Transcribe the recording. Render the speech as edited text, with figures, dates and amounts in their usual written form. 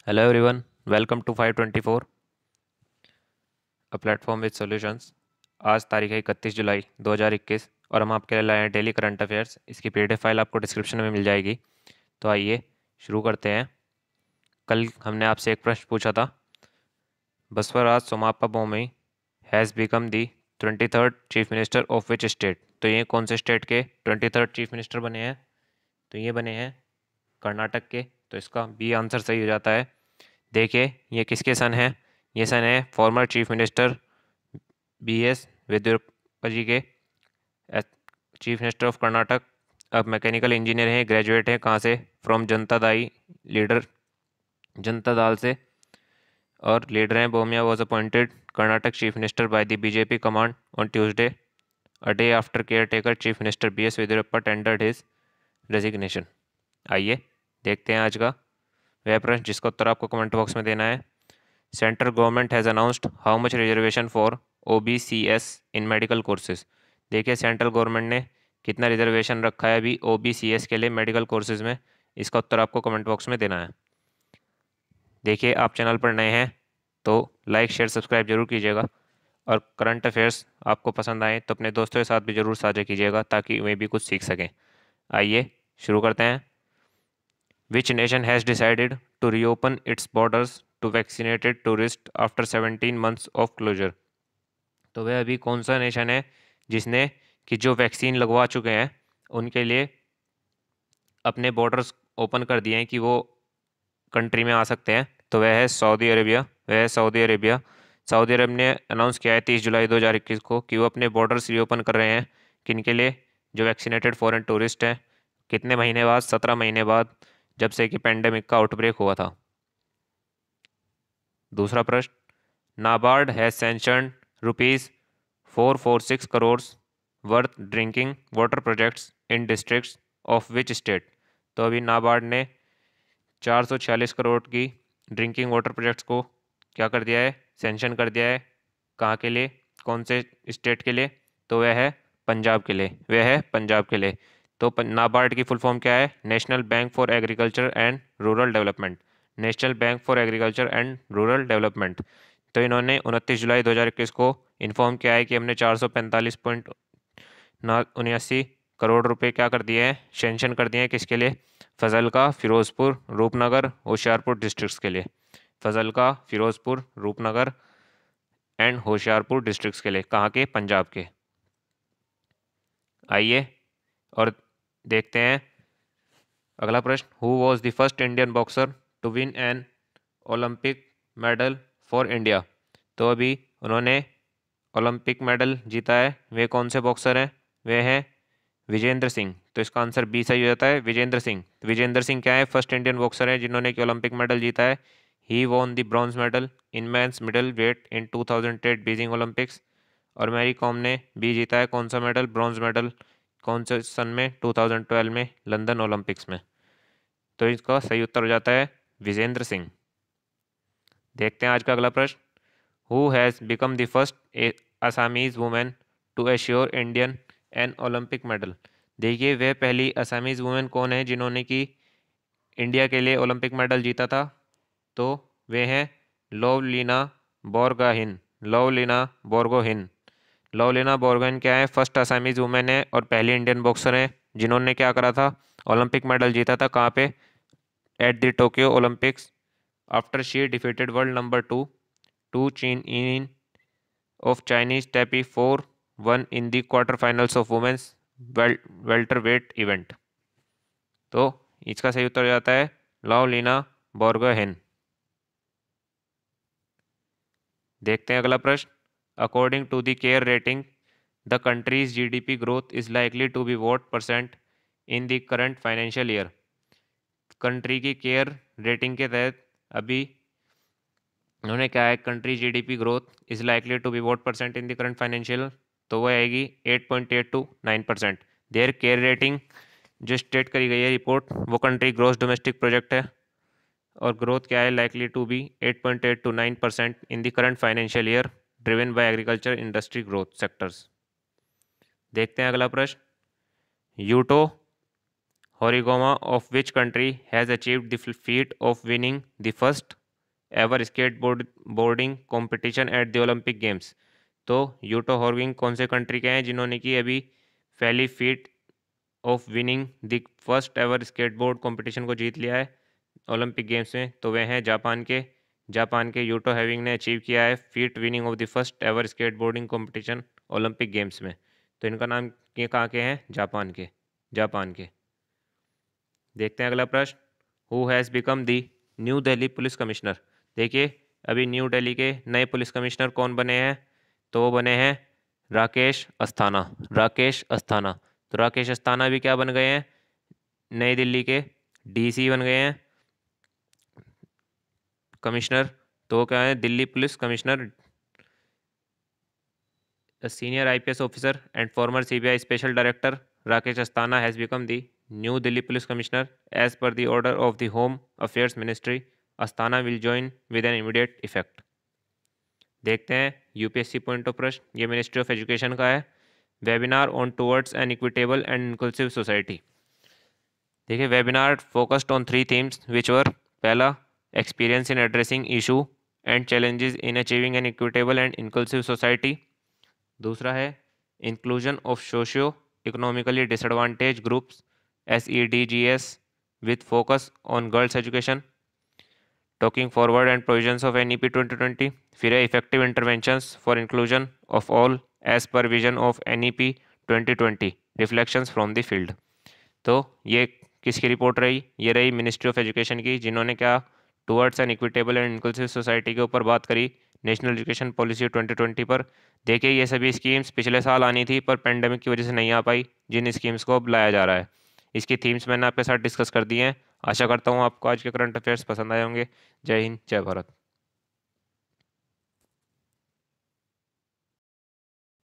Hello everyone, welcome to 524 a platform with solutions. आज तारीख है 31 जुलाई 2021 और हम आपके लिए लाए हैं डेली करंट अफेयर्स। इसकी पीडीएफ फाइल आपको डिस्क्रिप्शन में मिल जाएगी। तो आइए शुरू करते हैं। कल हमने आपसे एक प्रश्न पूछा था, Basavaraj Somappa Bommai has become the 23rd chief minister of which state. तो ये कौन से स्टेट के 23rd चीफ मिनिस्टर बने हैं? तो ये बने हैं कर्नाटक के। तो इसका बी आंसर सही हो जाता है। देखिए ये किसके सन है? ये सन है former chief minister B S. Yediyurappa ji के। चीफ मिनिस्टर ऑफ कर्नाटक अब मैकेनिकल इंजीनियर हैं, ग्रेजुएट हैं कहाँ से? From Janata Dai leader, Janata Dal से। और लीडर हैं Bommai was appointed Karnataka chief minister by the BJP command on Tuesday, a day after caretaker chief minister B S. Yediyurappa tendered his resignation. आइए देखते हैं आज का वह प्रश्न जिसका उत्तर आपको कमेंट बॉक्स में देना है। Central government has announced how much reservation for OBCS in medical courses. देखिए सेंट्रल गवर्नमेंट ने कितना रिजर्वेशन रखा है अभी OBCS के लिए मेडिकल कोर्सेज में। इसका उत्तर आपको कमेंट बॉक्स में देना है। देखिए आप चैनल पर नए हैं तो लाइक शेयर सब्सक्राइब जरूर कीजिएगा, और करंट अफेयर्स आपको पसंद आए तो अपने दोस्तों के साथ भी ज़रूर साझा कीजिएगा ताकि वे भी कुछ सीख सकें। आइए शुरू करते हैं। Which nation has decided to reopen its borders to vaccinated tourists after 17 months of closure? तो वह अभी कौन सा नेशन है जिसने कि जो वैक्सीन लगवा चुके हैं उनके लिए अपने बॉर्डर्स ओपन कर दिए हैं कि वो कंट्री में आ सकते हैं? तो वह है सऊदी अरेबिया। वह है सऊदी अरेबिया। सऊदी अरब ने अनाउंस किया है 30 जुलाई 2021 को कि वो अपने बॉर्डर्स रीओपन कर रहे हैं। किन के लिए? जो वैक्सीनेटेड फॉरेन टूरिस्ट हैं। कितने महीने बाद? 17 महीने बाद, जब से कि पेंडेमिक का आउटब्रेक हुआ था। दूसरा प्रश्न, NABARD has sanctioned ₹446 crore worth drinking water projects in districts of which state. तो अभी नाबार्ड ने 446 करोड़ की ड्रिंकिंग वाटर प्रोजेक्ट्स को क्या कर दिया है? सैंक्शन कर दिया है। कहाँ के लिए? कौन से स्टेट के लिए? तो वह है पंजाब के लिए। वह है पंजाब के लिए। तो नाबार्ड की फुल फॉर्म क्या है? National bank for agriculture and rural development. National bank for agriculture and rural development. तो इन्होंने 29 जुलाई 2021 को इन्फॉर्म किया है कि हमने 445.79 करोड़ रुपए क्या कर दिए हैं? सैंक्शन कर दिए हैं। किसके लिए? फजलका, फिरोजपुर, रूपनगर, होशियारपुर डिस्ट्रिक्ट्स के लिए। फजलका, फिरोजपुर, रूपनगर एंड होशियारपुर डिस्ट्रिक्ट्स के लिए। कहाँ के? पंजाब के। आइए और देखते हैं अगला प्रश्न। Who was the first Indian boxer to win an Olympic medal for India. तो अभी उन्होंने ओलंपिक मेडल जीता है। वे कौन से बॉक्सर हैं? वे हैं विजेंद्र सिंह। तो इसका आंसर बी सही हो जाता है, विजेंद्र सिंह। विजेंद्र सिंह क्या है? फर्स्ट इंडियन बॉक्सर है जिन्होंने कि ओलंपिक मेडल जीता है। He won the bronze medal in men's middleweight in 2008 Beijing Olympics. और मैरी कॉम ने भी जीता है कौन सा मेडल? Bronze medal. कौन से सन में? 2012 में लंदन ओलंपिक्स में। तो इसका सही उत्तर हो जाता है विजेंद्र सिंह। देखते हैं आज का अगला प्रश्न। Who has become the first Assamese women to assure Indian an Olympic medal. देखिए वह पहली असामीज वुमेन कौन है जिन्होंने कि इंडिया के लिए ओलंपिक मेडल जीता था? तो वे हैं लोवलीना बोरगोहेन। लोवलीना बोरगोहेन। लोवलीना बोरगोहेन क्या है? फर्स्ट असामीज वुमेन है और पहली इंडियन बॉक्सर है जिन्होंने क्या करा था? ओलंपिक मेडल जीता था। कहाँ पे? At the Tokyo Olympics, after she defeated world number two चीन इन of Chinese Taipei 4-1 in the quarterfinals of women's welterweight event। तो इसका सही उत्तर हो जाता है लाओलिना बोरगोहेन। देखते हैं अगला प्रश्न। According to the CARE rating the countries GDP growth is likely to be what percent in the current financial year. Country की केयर रेटिंग के तहत अभी उन्होंने क्या है? Country GDP growth is likely to be what percent in the current financial. तो वो आएगी 8.8 to 9%। देयर केयर रेटिंग जो स्टेट करी गई है रिपोर्ट वो कंट्री ग्रोस डोमेस्टिक प्रोजेक्ट है, और ग्रोथ क्या है? Likely to be 8.8 to 9% in the current financial year, driven by agriculture industry growth sectors. देखते हैं अगला प्रश्न। Yuto Horigome of which country has achieved the feat of winning the first ever boarding competition at the Olympic games. तो Yuto हॉर्गिंग कौन से country के हैं जिन्होंने की अभी पहली feet of winning the first ever skateboard competition को जीत लिया है ओलंपिक गेम्स में? तो वे हैं जापान के यूटो हैविंग ने अचीव किया है feet winning of the first ever skateboarding competition Olympic games में। तो इनका नाम ये कहाँ के हैं? जापान के। देखते हैं अगला प्रश्न, who has become the new Delhi police commissioner. देखिए अभी न्यू दिल्ली के नए पुलिस कमिश्नर कौन बने हैं? तो वो बने हैं राकेश अस्थाना। तो राकेश अस्थाना भी क्या बन गए हैं? नई दिल्ली के डीसी बन गए हैं, कमिश्नर। तो क्या है? Delhi police commissioner. A senior IPS officer and former CBI Special Director Rakesh Asthana has become the new Delhi Police Commissioner as per the order of the Home Affairs Ministry. Asthana will join with an immediate effect. देखते हैं UPSC point of प्रश्न, ये ministry of education का है। Webinar on towards an equitable and inclusive society. देखिए webinar focused on 3 themes which were, पहला experience in addressing issue and challenges in achieving an equitable and inclusive society. दूसरा है inclusion of socio economically disadvantage groups SEDGS with focus on girls education, talking forward and provisions of NEP 2020। फिर है effective interventions for inclusion of all as per vision of NEP 2020, reflections from the field. तो ये किसकी report रही? ये रही ministry of education की, जिन्होंने क्या towards an equitable and inclusive society के ऊपर बात करी, नेशनल एजुकेशन पॉलिसी 2020 पर। देखिए ये सभी स्कीम्स पिछले साल आनी थी पर पेंडेमिक की वजह से नहीं आ पाई, जिन स्कीम्स को अब लाया जा रहा है। इसकी थीम्स मैंने आपके साथ डिस्कस कर दी हैं। आशा करता हूँ आपको आज के करंट अफेयर्स पसंद आए होंगे। जय हिंद, जय भारत।